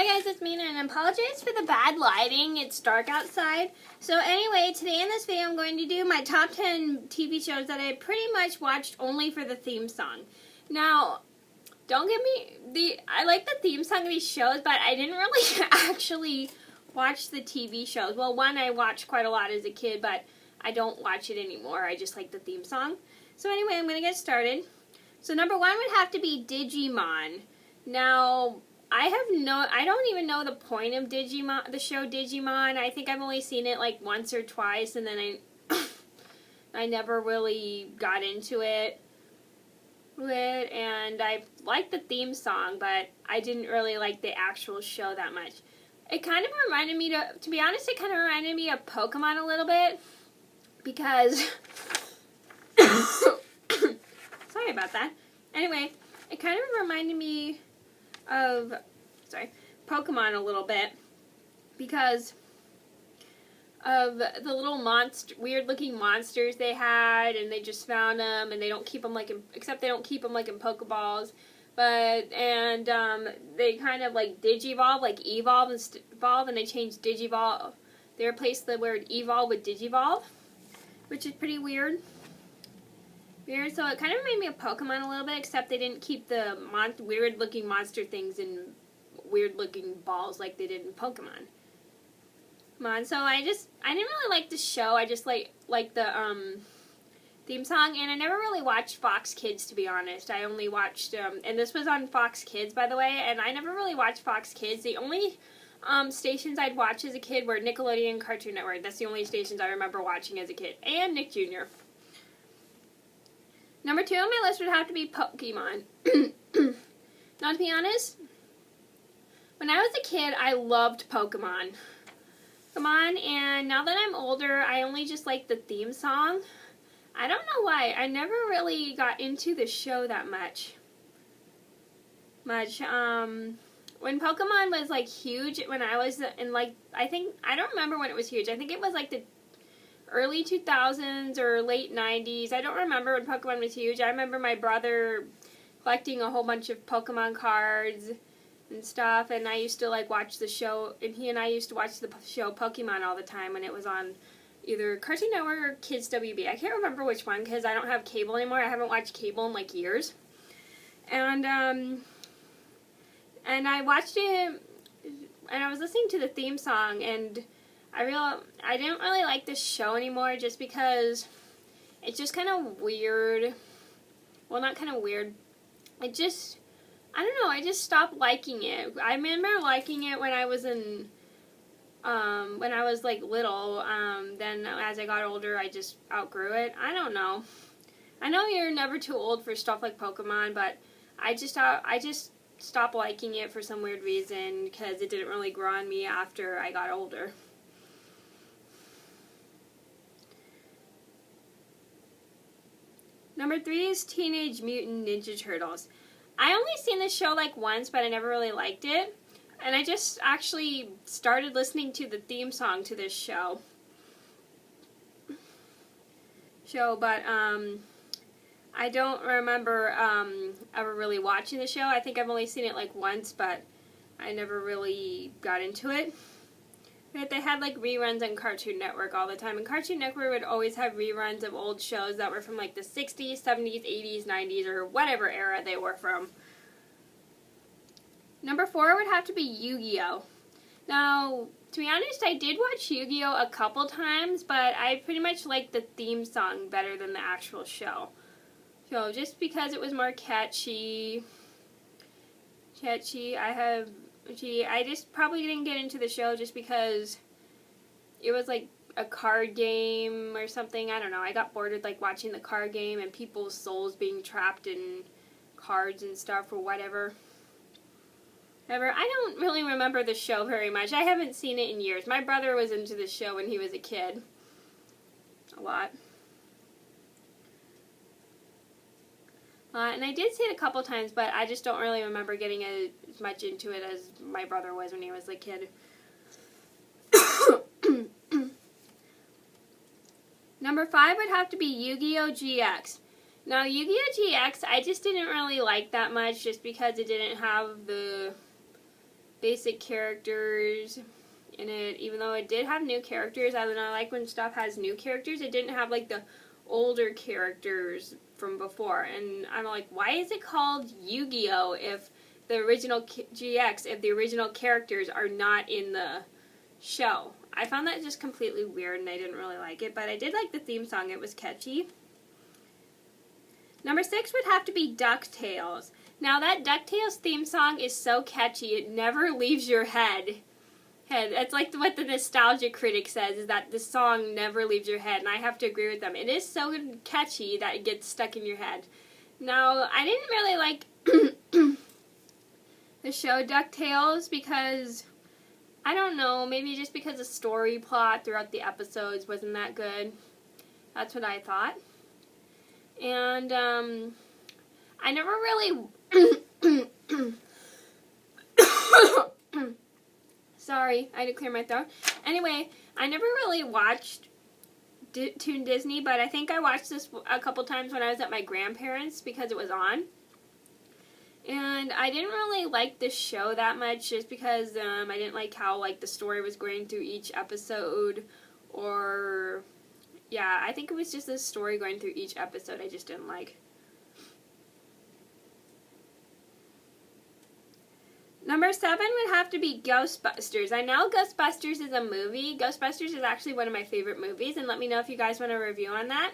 Hi guys, it's Mina, and I apologize for the bad lighting. It's dark outside. So anyway, today in this video I'm going to do my top 10 TV shows that I pretty much watched only for the theme song. Now, don't get me, I like the theme song of these shows, but I didn't really actually watch the TV shows. Well, one I watched quite a lot as a kid, but I don't watch it anymore. I just like the theme song. So anyway, I'm going to get started. So number one would have to be Digimon. Now, I don't even know the point of Digimon, the show Digimon. I think I've only seen it like once or twice, and then I never really got into it. And I liked the theme song, but I didn't really like the actual show that much. It kind of reminded me, to be honest, it kind of reminded me of Pokemon a little bit, because, sorry about that. Anyway, it kind of reminded me of, Pokemon a little bit, because of the little weird-looking monsters they had, and they just found them, and they don't keep them like except they don't keep them like in Pokeballs, and they kind of like Digivolve, like Evolve and Evolve, and they changed Digivolve. They replaced the word Evolve with Digivolve, which is pretty weird. So it kind of reminded me of Pokemon a little bit, except they didn't keep the weird-looking monster things in weird-looking balls like they did in Pokemon. So I didn't really like the show. I just like the theme song, and I never really watched Fox Kids, to be honest. I only watched and this was on Fox Kids, by the way, and I never really watched Fox Kids. The only stations I'd watch as a kid were Nickelodeon and Cartoon Network. That's the only stations I remember watching as a kid, and Nick Jr. Number 2 on my list would have to be Pokemon. Now, to be honest, when I was a kid, I loved Pokemon. And now that I'm older, I only just like the theme song. I don't know why. I never really got into the show that much. When Pokemon was, like, huge, when I was in, like, I don't remember when it was huge. I think it was, like, the early 2000s or late 90s. I don't remember when Pokemon was huge. I remember my brother collecting a whole bunch of Pokemon cards and stuff, and I used to like watch the show, and he and I used to watch the show Pokemon all the time when it was on either Cartoon Network or Kids WB. I can't remember which one because I don't have cable anymore. I haven't watched cable in like years. And I watched it, and I was listening to the theme song, and I didn't really like this show anymore just because it's just kind of weird. Well, not kind of weird. I don't know, I just stopped liking it. I remember liking it when I was like little. Then as I got older, I just outgrew it. I don't know. I know you're never too old for stuff like Pokemon, but I just stopped liking it for some weird reason because it didn't really grow on me after I got older. Number 3 is Teenage Mutant Ninja Turtles. I only seen this show like once, but I never really liked it. And I just actually started listening to the theme song to this show. But I don't remember ever really watching the show. I think I've only seen it like once, but I never really got into it. But they had like reruns on Cartoon Network all the time, and Cartoon Network would always have reruns of old shows that were from like the 60s, 70s, 80s, 90s, or whatever era they were from. Number 4 would have to be Yu-Gi-Oh! Now, to be honest, I did watch Yu-Gi-Oh! A couple times, but I pretty much liked the theme song better than the actual show. So, just because it was more catchy, I just probably didn't get into the show just because it was like a card game or something. I don't know. I got bored with like watching the card game and people's souls being trapped in cards and stuff or whatever. I don't really remember the show very much. I haven't seen it in years. My brother was into the show when he was a kid. A lot. And I did see it a couple times, but I just don't really remember getting as much into it as my brother was when he was a kid. Number 5 would have to be Yugioh GX. Now, Yugioh GX, I just didn't really like that much just because it didn't have the basic characters in it, even though it did have new characters. I don't know, I like when stuff has new characters. It didn't have like the older characters from before, and I'm like, why is it called Yu-Gi-Oh if the original GX, if the original characters are not in the show? I found that just completely weird, and I didn't really like it, but I did like the theme song. It was catchy. Number 6 would have to be DuckTales. Now, that DuckTales theme song is so catchy, it never leaves your head. That's like what the Nostalgia Critic says, is that the song never leaves your head, and I have to agree with them. It is so catchy that it gets stuck in your head. Now, I didn't really like the show DuckTales because, I don't know, maybe just because the story plot throughout the episodes wasn't that good. That's what I thought. And, I never really... Sorry, I had to clear my throat. Anyway, I never really watched Toon Disney, but I think I watched this a couple times when I was at my grandparents' because it was on. And I didn't really like this show that much just because I didn't like how like the story was going through each episode, or yeah, I think it was just the story going through each episode I just didn't like. Number 7 would have to be Ghostbusters. I know Ghostbusters is a movie. Ghostbusters is actually one of my favorite movies, and let me know if you guys want a review on that.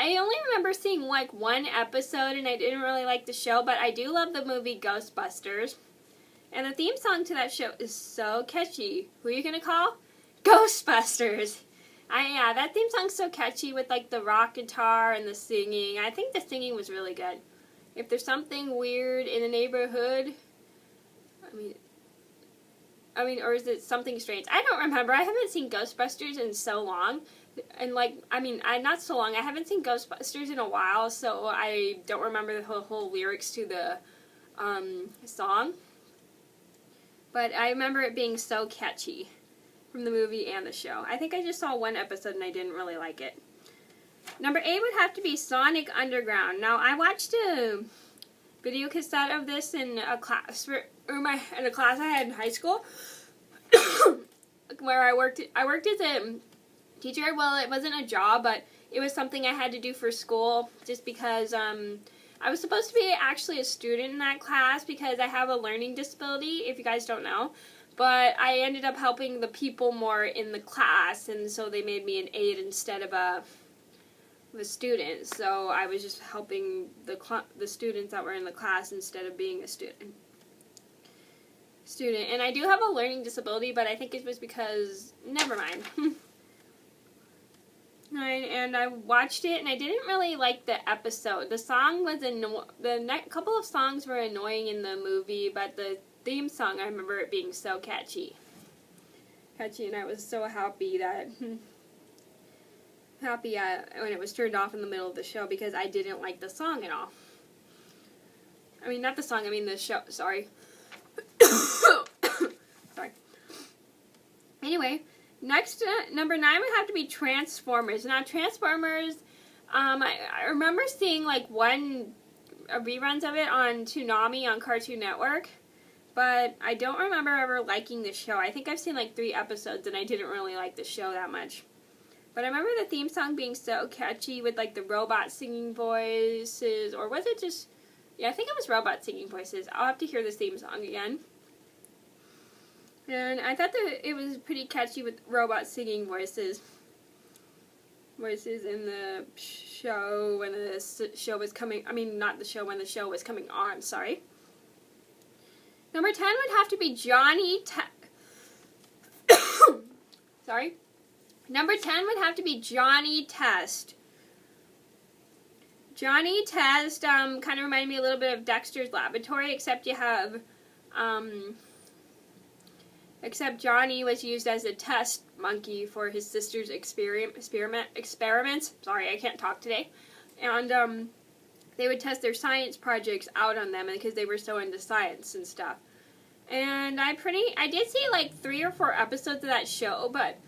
I only remember seeing like one episode, and I didn't really like the show, but I do love the movie Ghostbusters. And the theme song to that show is so catchy. Who are you gonna call? Ghostbusters! Yeah, that theme song's so catchy with like the rock guitar and the singing. I think the singing was really good. If there's something weird in the neighborhood, I mean, or is it something strange? I don't remember. I haven't seen Ghostbusters in so long. And not so long. I haven't seen Ghostbusters in a while, so I don't remember the whole lyrics to the song. But I remember it being so catchy from the movie and the show. I think I just saw one episode and I didn't really like it. Number 8 would have to be Sonic Underground. Now, I watched a video cassette of this in a class, in a class I had in high school, where I worked as a teacher. Well, it wasn't a job, but it was something I had to do for school, just because I was supposed to be actually a student in that class because I have a learning disability, if you guys don't know. But I ended up helping the people more in the class, and so they made me an aide instead of a student. So I was just helping the students that were in the class instead of being a student. And I do have a learning disability, but I think it was because, never mind. And I watched it, and I didn't really like the episode. The song was couple of songs were annoying in the movie, but the theme song, I remember it being so catchy, and I was so happy when it was turned off in the middle of the show, because I didn't like the song at all. I mean, not the song, I mean the show, sorry. Sorry. Anyway, next, number 9 would have to be Transformers. Now, Transformers, I remember seeing like reruns of it on Toonami on Cartoon Network, but I don't remember ever liking the show. I think I've seen like 3 episodes, and I didn't really like the show that much. But I remember the theme song being so catchy with like the robot singing voices, or was it just... Yeah, I think it was robot singing voices. I'll have to hear the theme song again. And I thought that it was pretty catchy with robot singing voices. Voices in the show when the show was coming... I mean, not the show, when the show was coming on, sorry. Number 10 would have to be Johnny Sorry. Number 10 would have to be Johnny Test. Johnny Test kind of reminded me a little bit of Dexter's Laboratory, except you have... except Johnny was used as a test monkey for his sister's experiments. Sorry, I can't talk today. And they would test their science projects out on them because they were so into science and stuff. And I did see like 3 or 4 episodes of that show, but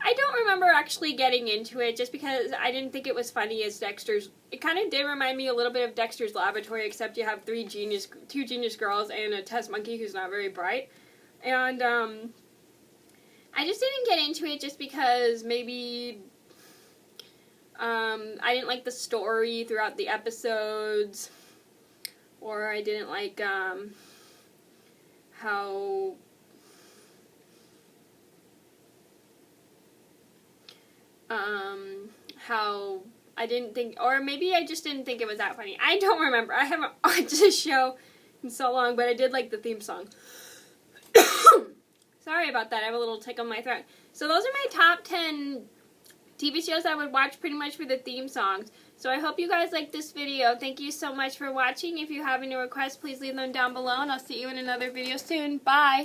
I don't remember actually getting into it just because I didn't think it was funny as Dexter's. It kind of did remind me a little bit of Dexter's Laboratory, except you have two genius girls and a test monkey who's not very bright. And I just didn't get into it just because maybe I didn't like the story throughout the episodes, or I didn't like how I didn't think, or maybe I just didn't think it was that funny. I don't remember. I haven't watched this show in so long, but I did like the theme song. Sorry about that. I have a little tickle in my throat. So those are my top 10 TV shows I would watch pretty much for the theme songs. So I hope you guys liked this video. Thank you so much for watching. If you have any requests, please leave them down below, and I'll see you in another video soon. Bye!